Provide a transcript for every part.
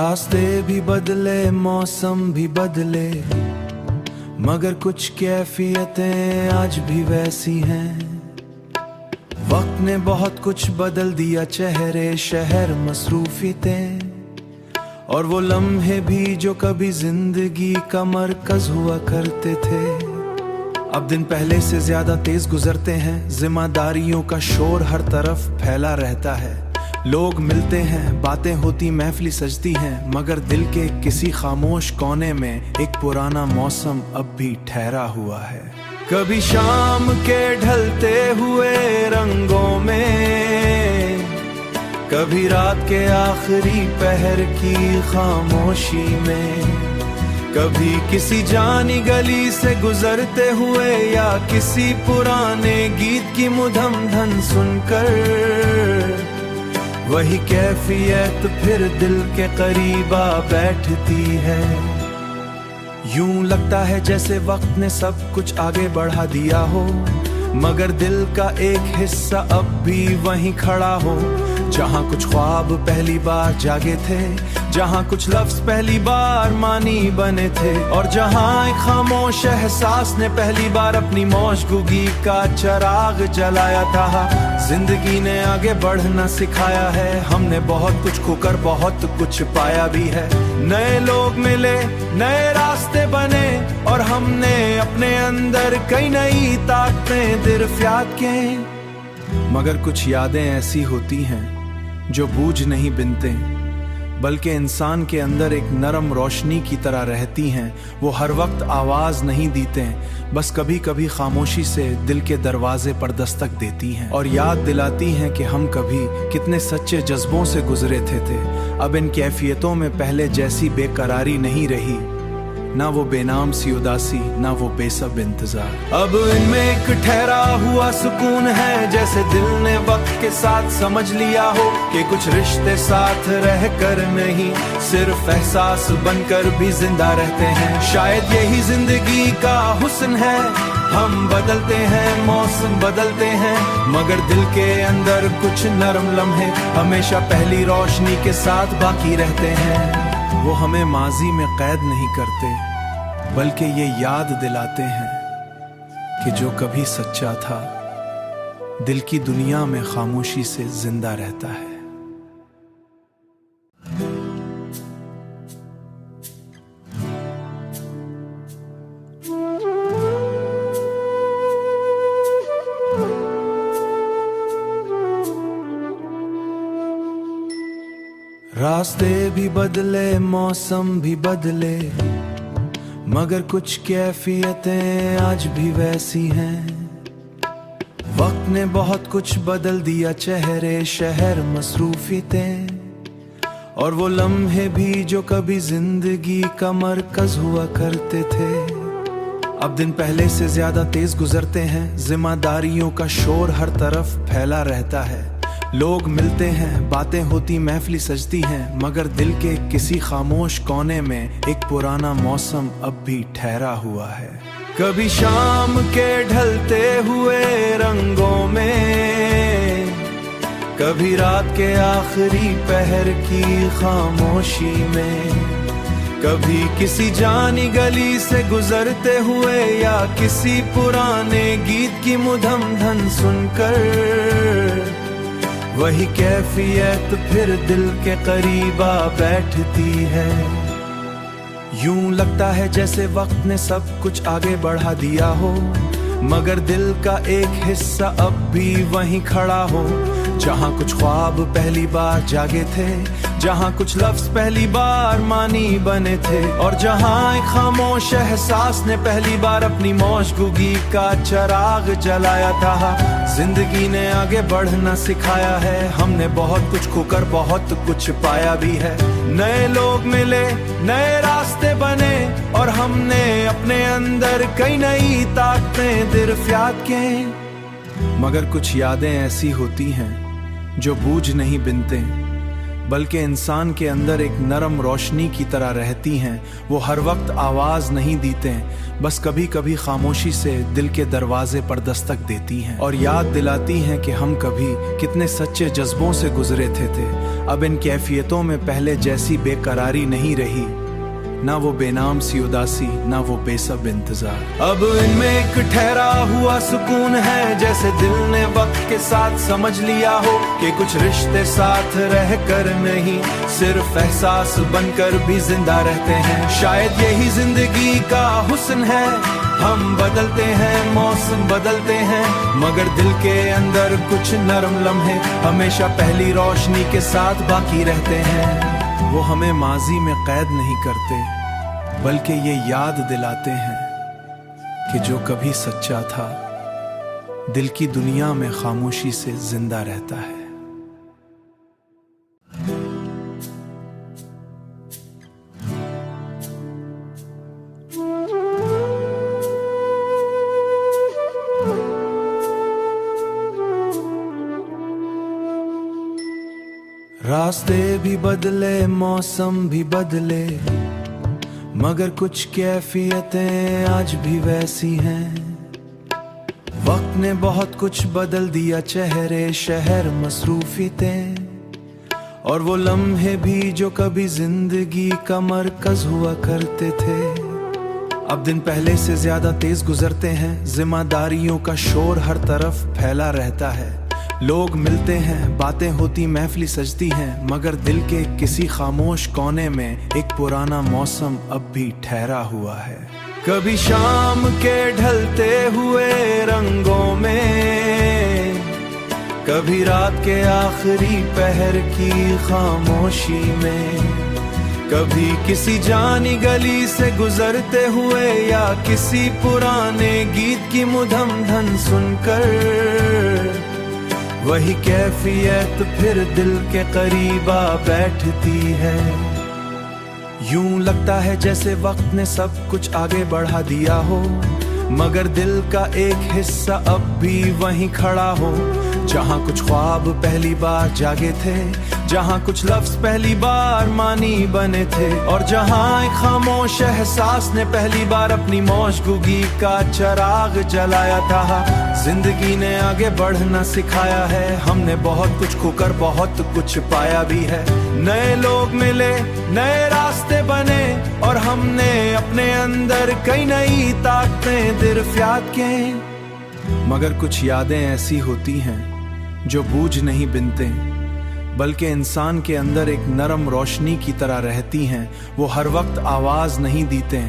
रास्ते भी बदले, मौसम भी बदले, मगर कुछ कैफियतें आज भी वैसी हैं। वक्त ने बहुत कुछ बदल दिया, चेहरे, शहर, मसरूफियतें और वो लम्हे भी जो कभी जिंदगी का मरकज हुआ करते थे। अब दिन पहले से ज्यादा तेज गुजरते हैं, जिम्मेदारियों का शोर हर तरफ फैला रहता है। लोग मिलते हैं, बातें होती, महफिल सजती हैं, मगर दिल के किसी खामोश कोने में एक पुराना मौसम अब भी ठहरा हुआ है। कभी शाम के ढलते हुए रंगों में, कभी रात के आखिरी पहर की खामोशी में, कभी किसी जानी गली से गुजरते हुए या किसी पुराने गीत की मुधम धन सुनकर वही कैफियत फिर दिल के करीब आ बैठती है। यूं लगता है जैसे वक्त ने सब कुछ आगे बढ़ा दिया हो, मगर दिल का एक हिस्सा अब भी वहीं खड़ा हो। जहां कुछ ख्वाब पहली बार जागे थे, जहां कुछ लफ्ज पहली बार मानी बने थे, और जहां एक खामोश एहसास ने पहली बार अपनी मौजूदगी का चिराग जलाया था। जिंदगी ने आगे बढ़ना सिखाया है, हमने बहुत कुछ खोकर बहुत कुछ पाया भी है। नए लोग मिले, नए रास्ते बने, और हमने अपने अंदर कई नई ताकतें दिरफ्यात के। मगर कुछ यादें ऐसी होती हैं जो बूझ नहीं बिनते, बल्कि इंसान के अंदर एक नरम रोशनी की तरह रहती हैं। वो हर वक्त आवाज नहीं देते, बस कभी कभी खामोशी से दिल के दरवाजे पर दस्तक देती हैं और याद दिलाती हैं कि हम कभी कितने सच्चे जज्बों से गुजरे थे। अब इन कैफियतों में पहले जैसी बेकरारी नहीं रही, ना वो बेनाम सी उदासी, ना वो बेसब इंतजार। अब इनमें एक ठहरा हुआ सुकून है, जैसे दिल ने वक्त के साथ समझ लिया हो कि कुछ रिश्ते साथ रहकर नहीं, सिर्फ एहसास बनकर भी जिंदा रहते हैं। शायद यही जिंदगी का हुस्न है, हम बदलते हैं, मौसम बदलते हैं, मगर दिल के अंदर कुछ नरम लम्हे हमेशा पहली रोशनी के साथ बाकी रहते हैं। वो हमें माजी में कैद नहीं करते, बल्कि ये याद दिलाते हैं कि जो कभी सच्चा था दिल की दुनिया में खामोशी से जिंदा रहता है। रास्ते भी बदले, मौसम भी बदले, मगर कुछ कैफियतें आज भी वैसी हैं। वक्त ने बहुत कुछ बदल दिया, चेहरे, शहर, मसरूफियतें और वो लम्हे भी जो कभी जिंदगी का मरकज हुआ करते थे। अब दिन पहले से ज्यादा तेज गुजरते हैं, जिम्मेदारियों का शोर हर तरफ फैला रहता है। लोग मिलते हैं, बातें होती, महफिल सजती हैं, मगर दिल के किसी खामोश कोने में एक पुराना मौसम अब भी ठहरा हुआ है। कभी शाम के ढलते हुए रंगों में, कभी रात के आखिरी पहर की खामोशी में, कभी किसी जानी गली से गुजरते हुए या किसी पुराने गीत की मुधम धन सुनकर वही कैफियत फिर दिल के करीब आ बैठती है। यूं लगता है जैसे वक्त ने सब कुछ आगे बढ़ा दिया हो, मगर दिल का एक हिस्सा अब भी वहीं खड़ा हो। जहां कुछ ख्वाब पहली बार जागे थे, जहां कुछ लफ्ज पहली बार मानी बने थे, और जहां एक खामोश एहसास ने पहली बार अपनी मौजूदगी का चिराग जलाया था। जिंदगी ने आगे बढ़ना सिखाया है, हमने बहुत कुछ खोकर बहुत कुछ पाया भी है। नए लोग मिले, नए रास्ते बने, और हमने अपने अंदर कई नई ताकतें दिरफ्यात के। मगर कुछ यादें ऐसी होती हैं जो बूझ नहीं बिनते, बल्कि इंसान के अंदर एक नरम रोशनी की तरह रहती हैं। वो हर वक्त आवाज नहीं देते, बस कभी कभी खामोशी से दिल के दरवाजे पर दस्तक देती हैं और याद दिलाती हैं कि हम कभी कितने सच्चे जज्बों से गुजरे थे। अब इन कैफियतों में पहले जैसी बेकरारी नहीं रही, ना वो बेनाम सी उदासी, ना वो बेसब इंतजार। अब इनमें एक ठहरा हुआ सुकून है, जैसे दिल ने वक्त के साथ समझ लिया हो कि कुछ रिश्ते साथ रह कर नहीं, सिर्फ एहसास बनकर भी जिंदा रहते हैं। शायद यही जिंदगी का हुस्न है, हम बदलते हैं, मौसम बदलते हैं, मगर दिल के अंदर कुछ नरम लम्हे हमेशा पहली रोशनी के साथ बाकी रहते हैं। वो हमें माजी में कैद नहीं करते, बल्कि ये याद दिलाते हैं कि जो कभी सच्चा था दिल की दुनिया में खामोशी से जिंदा रहता है। रास्ते भी बदले, मौसम भी बदले, मगर कुछ कैफियतें आज भी वैसी हैं। वक्त ने बहुत कुछ बदल दिया, चेहरे, शहर, मसरूफियतें, और वो लम्हे भी जो कभी जिंदगी का मरकज हुआ करते थे। अब दिन पहले से ज्यादा तेज गुजरते हैं, जिम्मेदारियों का शोर हर तरफ फैला रहता है। लोग मिलते हैं, बातें होती, महफिल सजती हैं, मगर दिल के किसी खामोश कोने में एक पुराना मौसम अब भी ठहरा हुआ है। कभी शाम के ढलते हुए रंगों में, कभी रात के आखिरी पहर की खामोशी में, कभी किसी जानी गली से गुजरते हुए या किसी पुराने गीत की मुधम धन सुनकर, वही कैफियत फिर दिल के करीब आ बैठती है। यूं लगता है जैसे वक्त ने सब कुछ आगे बढ़ा दिया हो, मगर दिल का एक हिस्सा अब भी वहीं खड़ा हो। जहां कुछ ख्वाब पहली बार जागे थे, जहां कुछ लफ्ज पहली बार मानी बने थे, और जहां एक खामोश एहसास ने पहली बार अपनी मौजूदगी का चिराग जलाया था। जिंदगी ने आगे बढ़ना सिखाया है, हमने बहुत कुछ खोकर बहुत कुछ पाया भी है। नए लोग मिले, नए रास्ते बने, और हमने अपने अंदर कई नई ताकतें दरियाफ्त के। मगर कुछ यादें ऐसी होती हैं जो बूझ नहीं बिनते, बल्कि इंसान के अंदर एक नरम रोशनी की तरह रहती हैं। वो हर वक्त आवाज नहीं देते,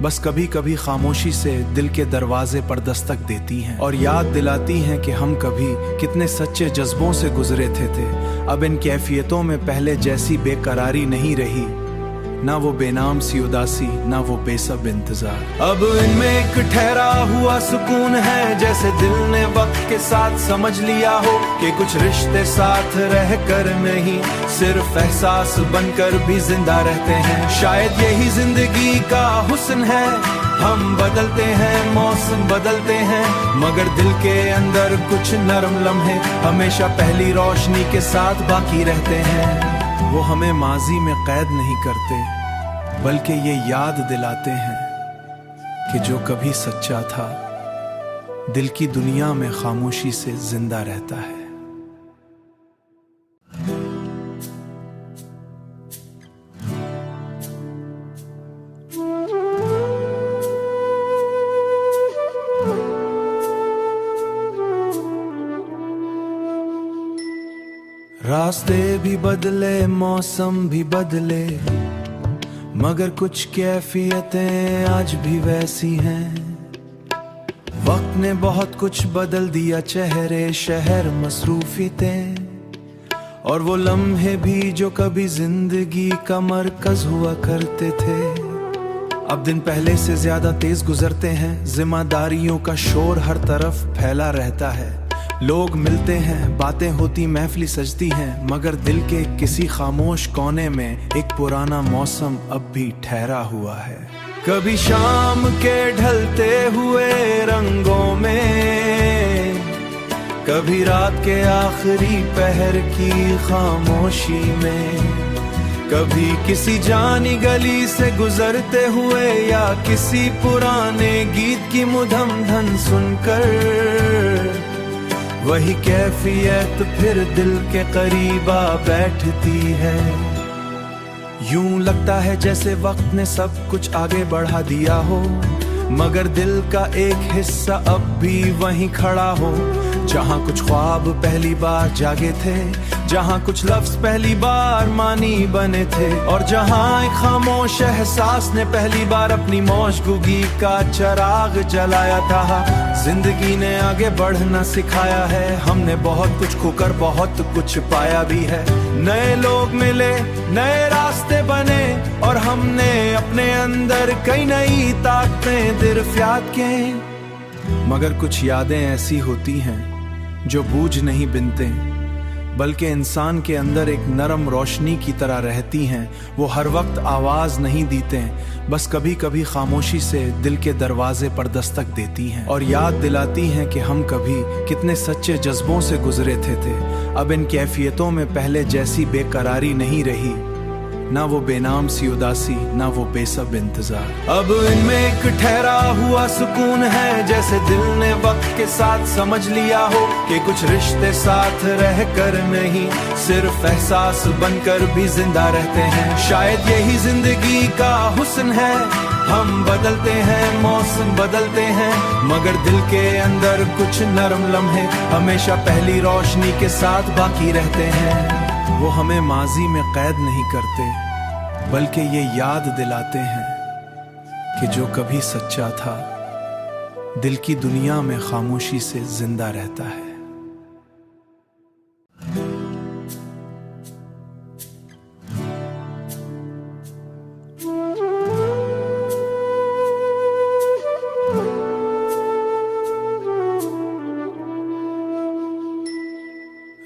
बस कभी कभी खामोशी से दिल के दरवाजे पर दस्तक देती हैं और याद दिलाती हैं कि हम कभी कितने सच्चे जज्बों से गुजरे थे। अब इन कैफियतों में पहले जैसी बेकरारी नहीं रही, ना वो बेनाम सी उदासी, ना वो बेसब इंतजार। अब इनमें एक ठहरा हुआ सुकून है, जैसे दिल ने वक्त के साथ समझ लिया हो कि कुछ रिश्ते साथ रह कर नहीं, सिर्फ एहसास बनकर भी जिंदा रहते हैं। शायद यही जिंदगी का हुस्न है, हम बदलते हैं, मौसम बदलते हैं, मगर दिल के अंदर कुछ नरम लम्हे हमेशा पहली रोशनी के साथ बाकी रहते हैं। वो हमें माजी में कैद नहीं करते, बल्कि ये याद दिलाते हैं कि जो कभी सच्चा था दिल की दुनिया में खामोशी से जिंदा रहता है। रास्ते भी बदले, मौसम भी बदले, मगर कुछ कैफियतें आज भी वैसी हैं। वक्त ने बहुत कुछ बदल दिया, चेहरे, शहर, मसरूफियतें, और वो लम्हे भी जो कभी जिंदगी का मरकज हुआ करते थे। अब दिन पहले से ज्यादा तेज गुजरते हैं, जिम्मेदारियों का शोर हर तरफ फैला रहता है। लोग मिलते हैं, बातें होती, महफिल सजती हैं, मगर दिल के किसी खामोश कोने में एक पुराना मौसम अब भी ठहरा हुआ है। कभी शाम के ढलते हुए रंगों में, कभी रात के आखिरी पहर की खामोशी में, कभी किसी जानी गली से गुजरते हुए या किसी पुराने गीत की मुधम धन सुनकर, वही कैफियत फिर दिल के करीब आ बैठती है। यूं लगता है जैसे वक्त ने सब कुछ आगे बढ़ा दिया हो, मगर दिल का एक हिस्सा अब भी वहीं खड़ा हो। जहां कुछ ख्वाब पहली बार जागे थे, जहां कुछ लफ्ज पहली बार मानी बने थे, और जहां एक खामोश एहसास ने पहली बार अपनी मौजूदगी का चिराग जलाया था। जिंदगी ने आगे बढ़ना सिखाया है, हमने बहुत कुछ खोकर बहुत कुछ पाया भी है। नए लोग मिले, नए रास्ते बने, और हमने अपने अंदर कई नई ताकतें दरियाफ्त के। मगर कुछ यादें ऐसी होती हैं जो बूझ नहीं बिनते, बल्कि इंसान के अंदर एक नरम रोशनी की तरह रहती हैं। वो हर वक्त आवाज नहीं देते, बस कभी कभी खामोशी से दिल के दरवाजे पर दस्तक देती हैं और याद दिलाती हैं कि हम कभी कितने सच्चे जज्बों से गुजरे थे। अब इन कैफियतों में पहले जैसी बेकरारी नहीं रही, ना वो बेनाम सी उदासी, ना वो बेसब इंतजार। अब इनमें एक ठहरा हुआ सुकून है, जैसे दिल ने वक्त के साथ समझ लिया हो कि कुछ रिश्ते साथ रहकर नहीं, सिर्फ एहसास बनकर भी जिंदा रहते हैं। शायद यही जिंदगी का हुस्न है, हम बदलते हैं, मौसम बदलते हैं, मगर दिल के अंदर कुछ नरम लम्हे हमेशा पहली रोशनी के साथ बाकी रहते हैं। वो हमें माजी में कैद नहीं करते, बल्कि ये याद दिलाते हैं कि जो कभी सच्चा था दिल की दुनिया में खामोशी से जिंदा रहता है।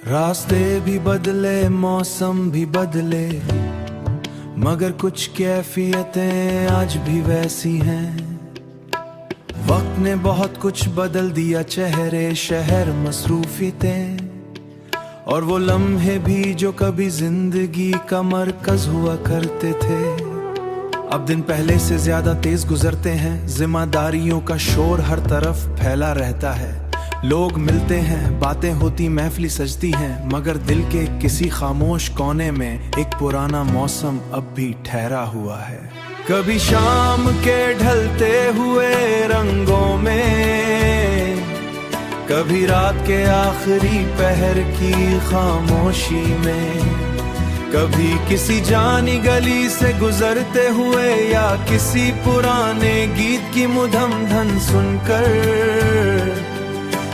रास्ते भी बदले, मौसम भी बदले, मगर कुछ कैफियतें आज भी वैसी हैं। वक्त ने बहुत कुछ बदल दिया, चेहरे, शहर, मसरूफियतें, और वो लम्हे भी जो कभी जिंदगी का मरकज हुआ करते थे। अब दिन पहले से ज्यादा तेज गुजरते हैं, जिम्मेदारियों का शोर हर तरफ फैला रहता है। लोग मिलते हैं, बातें होती, महफिल सजती हैं, मगर दिल के किसी खामोश कोने में एक पुराना मौसम अब भी ठहरा हुआ है। कभी शाम के ढलते हुए रंगों में, कभी रात के आखिरी पहर की खामोशी में, कभी किसी जानी गली से गुजरते हुए या किसी पुराने गीत की मुधम धन सुनकर,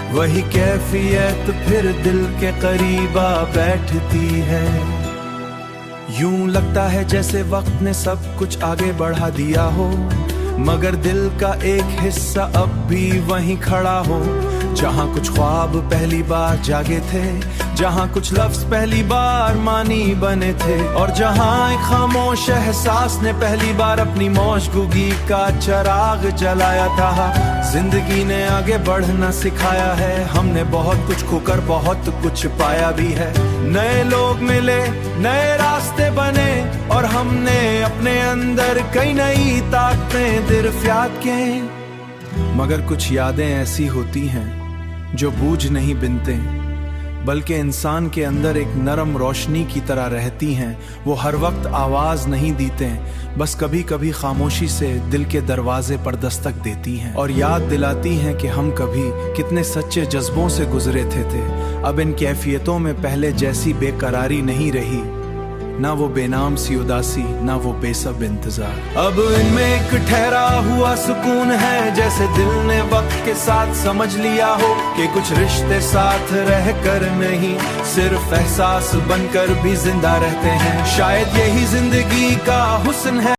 वही कैफियत फिर दिल के करीब आ बैठती है। यूं लगता है जैसे वक्त ने सब कुछ आगे बढ़ा दिया हो, मगर दिल का एक हिस्सा अब भी वहीं खड़ा हो। जहां कुछ ख्वाब पहली बार जागे थे, जहां कुछ लफ्ज पहली बार मानी बने थे, और जहां एक खामोश एहसास ने पहली बार अपनी मौजूदगी का चिराग जलाया था। जिंदगी ने आगे बढ़ना सिखाया है, हमने बहुत कुछ खोकर बहुत कुछ पाया भी है। नए लोग मिले, नए रास्ते बने, और हमने अपने अंदर कई नई ताकतें दरियाफ्त के। मगर कुछ यादें ऐसी होती हैं जो बूझ नहीं बिनते, बल्कि इंसान के अंदर एक नरम रोशनी की तरह रहती हैं। वो हर वक्त आवाज नहीं देते, बस कभी कभी खामोशी से दिल के दरवाजे पर दस्तक देती हैं और याद दिलाती हैं कि हम कभी कितने सच्चे जज्बों से गुजरे थे। अब इन कैफियतों में पहले जैसी बेकरारी नहीं रही, ना वो बेनाम सी उदासी, ना वो बेसब इंतजार। अब इनमें एक ठहरा हुआ सुकून है, जैसे दिल ने वक्त के साथ समझ लिया हो कि कुछ रिश्ते साथ रहकर नहीं, सिर्फ एहसास बनकर भी जिंदा रहते हैं। शायद यही जिंदगी का हुस्न है।